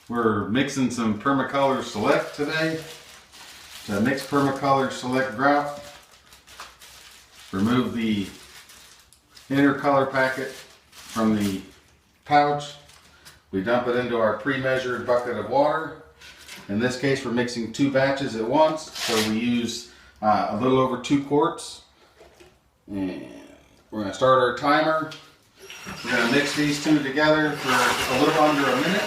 We're mixing some Permacolor Select today. To mix Permacolor Select grout. Remove the inner color packet from the pouch. We dump it into our pre-measured bucket of water. In this case, we're mixing 2 batches at once, so we use a little over 2 quarts. And we're going to start our timer. We're going to mix these 2 together for a little under a minute.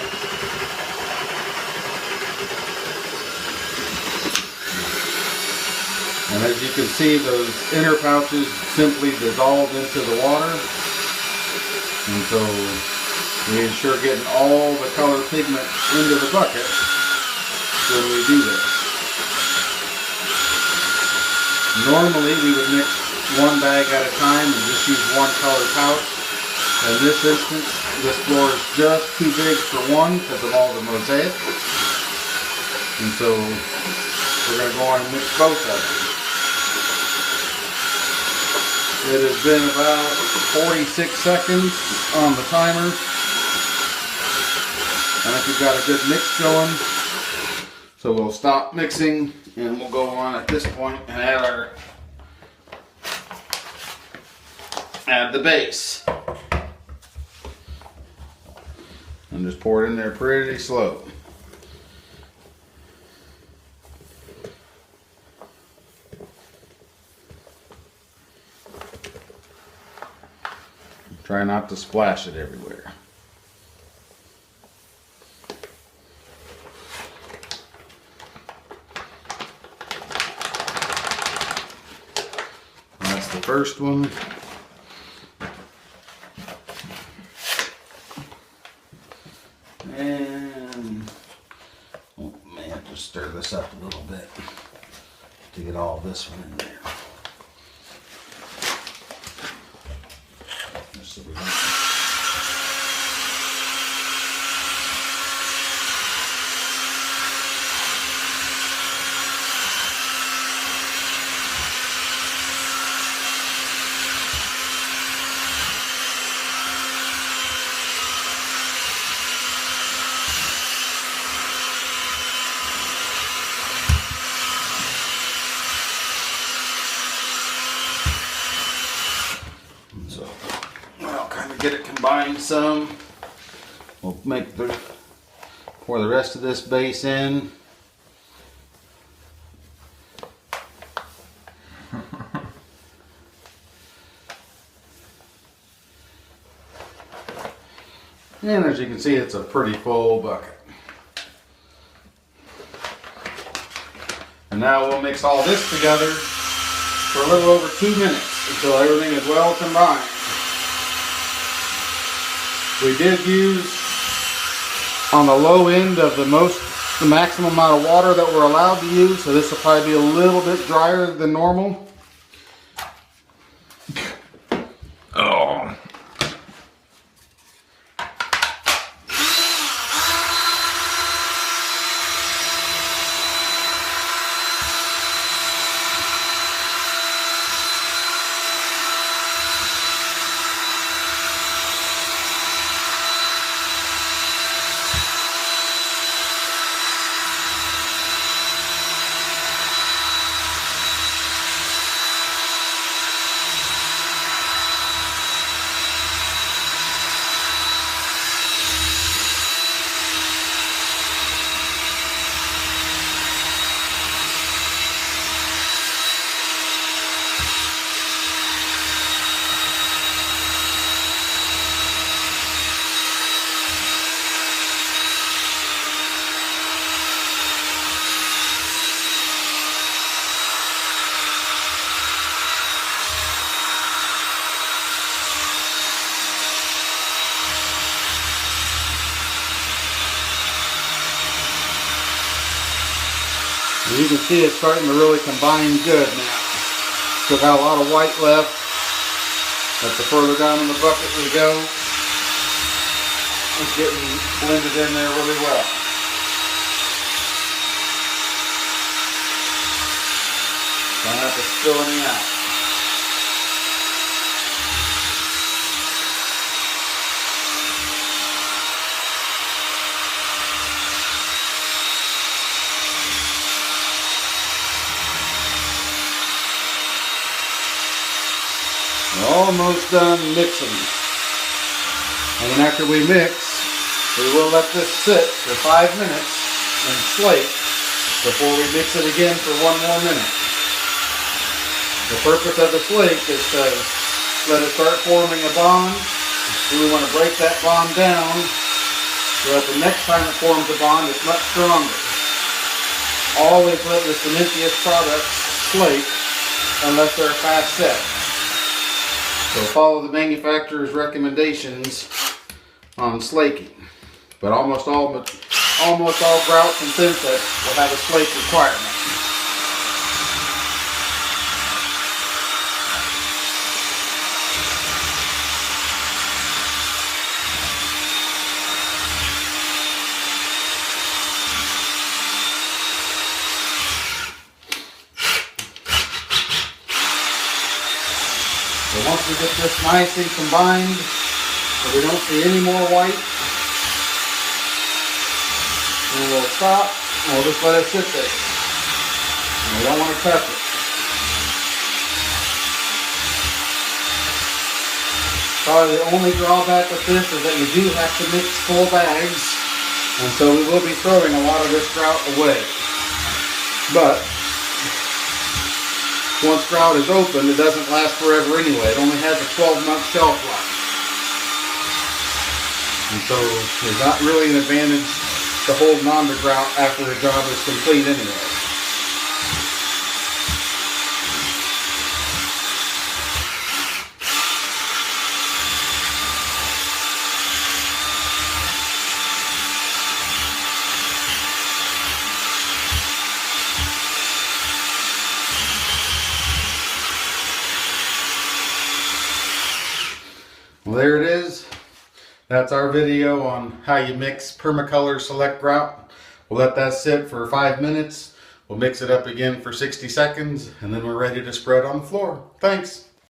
And as you can see, those inner pouches simply dissolve into the water. And so we ensure getting all the color pigment into the bucket when we do this. Normally we would mix 1 bag at a time and just use 1 color pouch. In this instance, this floor is just too big for 1 because of all the mosaic. And so we're going to go on and mix both of them. It has been about 46 seconds on the timer. I think we've got a good mix going. So we'll stop mixing and we'll go on at this point and add the base. And just pour it in there pretty slow. Try not to splash it everywhere. That's the first one. And, oh man, just stir this up a little bit to get all this one in there. So we don't get it combined some. We'll pour the rest of this base in. And as you can see, it's a pretty full bucket. And now we'll mix all this together for a little over 2 minutes until everything is well combined. We did use on the low end of the maximum amount of water that we're allowed to use, so this will probably be a little bit drier than normal. Oh. And you can see it's starting to really combine good now. Still got a lot of white left, but the further down in the bucket we go, it's getting blended in there really well. Don't have to spill any out. almost done mixing. And then after we mix, we will let this sit for 5 minutes and slate before we mix it again for 1 more minute. The purpose of the slate is to let it start forming a bond. So we want to break that bond down so that the next time it forms a bond, it's much stronger. Always let the cementious products slate unless they're fast set. So follow the manufacturer's recommendations on slaking. But almost all grouts and thin sets will have a slake requirement. So once we get this nicely combined, so we don't see any more white, and we'll stop, and we'll just let it sit there. And we don't want to touch it. Probably the only drawback with this is that you do have to mix full bags, and so we will be throwing a lot of this grout away. But once grout is open, it doesn't last forever anyway. It only has a 12-month shelf life. And so there's not really an advantage to holding on to grout after the job is complete anyway. Well, there it is. That's our video on how you mix Permacolor Select grout. We'll let that sit for 5 minutes. We'll mix it up again for 60 seconds, and then we're ready to spread on the floor. Thanks.